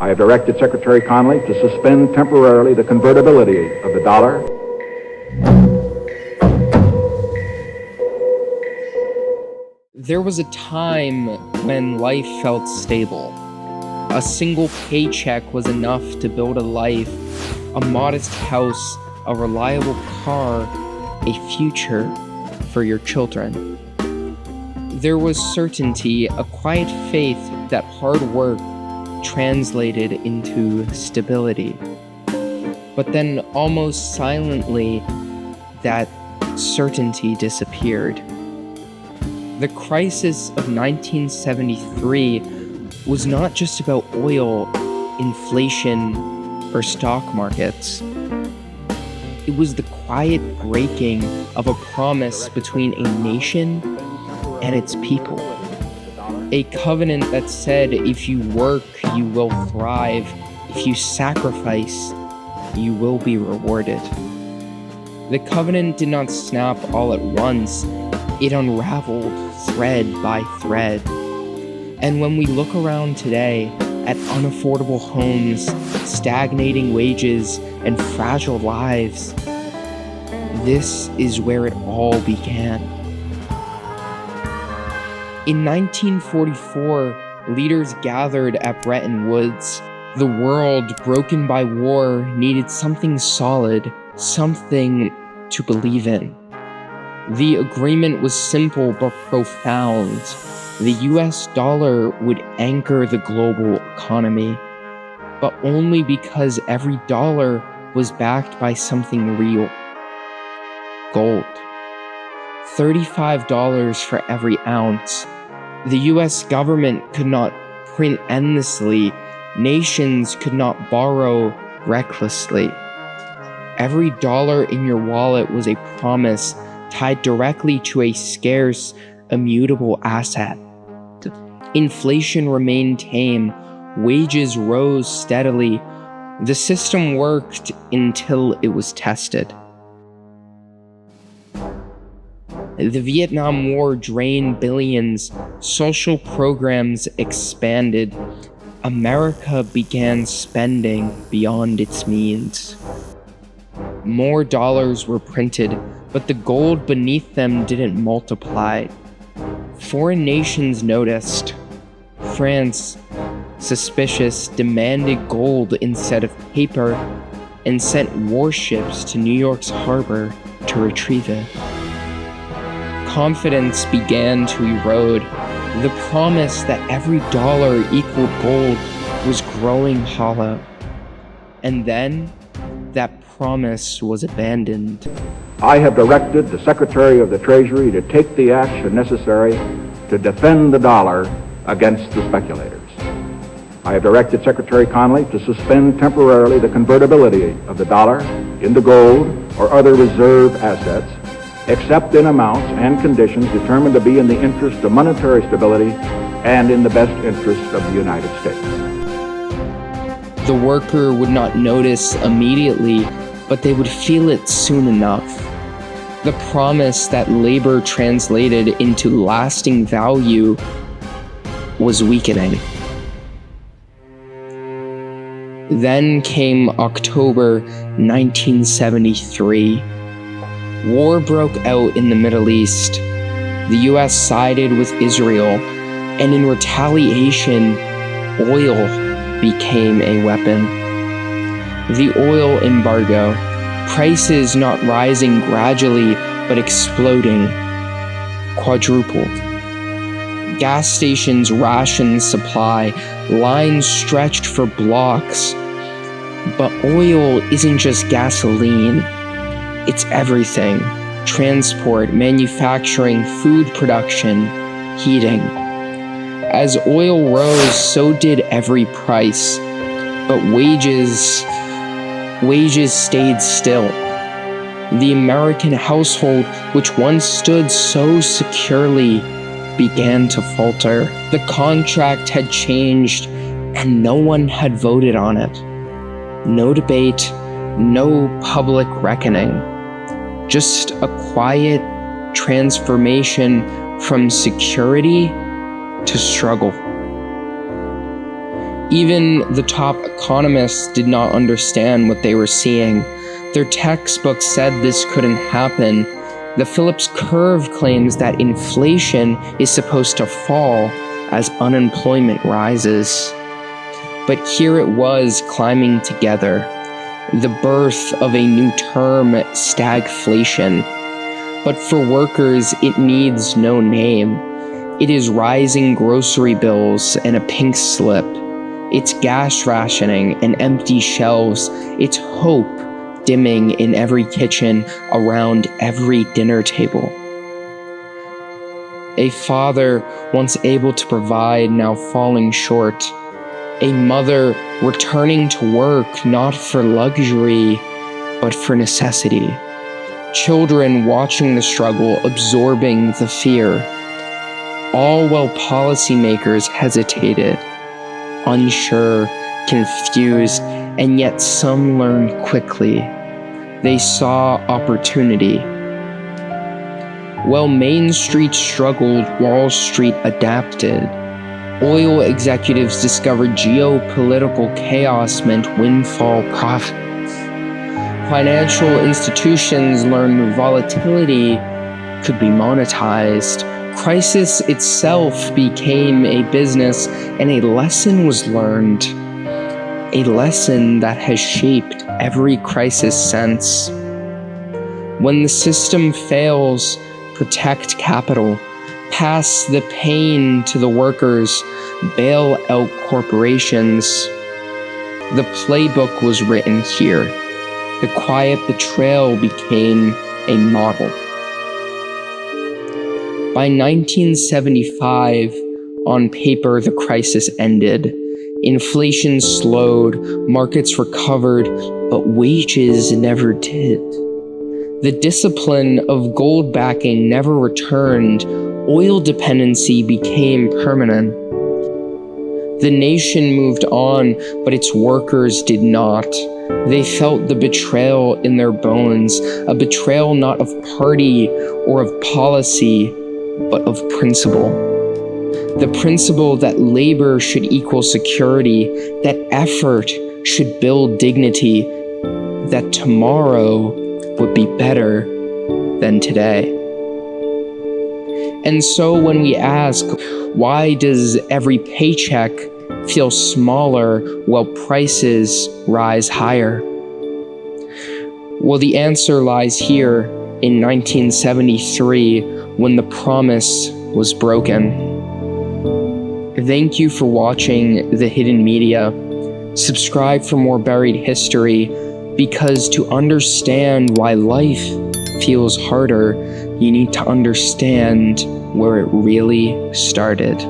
I have directed Secretary Connally to suspend temporarily the convertibility of the dollar. There was a time when life felt stable. A single paycheck was enough to build a life, a modest house, a reliable car, a future for your children. There was certainty, a quiet faith that hard work translated into stability. But then, almost silently, that certainty disappeared. The crisis of 1973 was not just about oil, inflation, or stock markets. It was the quiet breaking of a promise between a nation and its people. A covenant that said, if you work, you will thrive. If you sacrifice, you will be rewarded. The covenant did not snap all at once. It unraveled thread by thread. And when we look around today at unaffordable homes, stagnating wages, and fragile lives, this is where it all began. In 1944, leaders gathered at Bretton Woods. The world, broken by war, needed something solid, something to believe in. The agreement was simple but profound. The US dollar would anchor the global economy, but only because every dollar was backed by something real. Gold. $35 for every ounce. The US government could not print endlessly. Nations could not borrow recklessly. Every dollar in your wallet was a promise tied directly to a scarce, immutable asset. Inflation remained tame. Wages rose steadily. The system worked until it was tested. The Vietnam War drained billions. Social programs expanded. America began spending beyond its means. More dollars were printed, but the gold beneath them didn't multiply. Foreign nations noticed. France, suspicious, demanded gold instead of paper and sent warships to New York's harbor to retrieve it. Confidence began to erode. The promise that every dollar equaled gold was growing hollow. And then, that promise was abandoned. I have directed the Secretary of the Treasury to take the action necessary to defend the dollar against the speculators. I have directed Secretary Connally to suspend temporarily the convertibility of the dollar into gold or other reserve assets, except in amounts and conditions determined to be in the interest of monetary stability and in the best interest of the United States. The worker would not notice immediately, but they would feel it soon enough. The promise that labor translated into lasting value was weakening. Then came October 1973. War broke out in the Middle East. The US sided with Israel, and in retaliation, oil became a weapon. The oil embargo, prices not rising gradually but exploding, quadrupled. Gas stations rationed supply, lines stretched for blocks. But oil isn't just gasoline. It's everything: transport, manufacturing, food production, heating. As oil rose, so did every price. But wages stayed still. The American household, which once stood so securely, began to falter. The contract had changed, and no one had voted on it. No debate, no public reckoning. Just a quiet transformation from security to struggle. Even the top economists did not understand what they were seeing. Their textbooks said this couldn't happen. The Phillips curve claims that inflation is supposed to fall as unemployment rises. But here it was climbing together, the birth of a new term, stagflation. But for workers, it needs no name. It is rising grocery bills and a pink slip. It's gas rationing and empty shelves. It's hope dimming in every kitchen, around every dinner table. A father once able to provide, now falling short. A mother returning to work not for luxury, but for necessity. Children watching the struggle, absorbing the fear. All while policymakers hesitated, unsure, confused, and yet some learned quickly. They saw opportunity. While Main Street struggled, Wall Street adapted. Oil executives discovered geopolitical chaos meant windfall profits. Financial institutions learned volatility could be monetized. Crisis itself became a business, and a lesson was learned. A lesson that has shaped every crisis since. When the system fails, protect capital. Pass the pain to the workers. Bail out corporations. The playbook was written here. The quiet betrayal became a model. By 1975, on paper, the crisis ended. Inflation slowed, markets recovered, but wages never did. The discipline of gold backing never returned. Oil dependency became permanent. The nation moved on, but its workers did not. They felt the betrayal in their bones, a betrayal not of party or of policy, but of principle. The principle that labor should equal security, that effort should build dignity, that tomorrow would be better than today. And so when we ask, why does every paycheck feel smaller while prices rise higher? Well, the answer lies here in 1973 when the promise was broken. Thank you for watching The Hidden Media. Subscribe for more buried history, because to understand why life feels harder, you need to understand where it really started.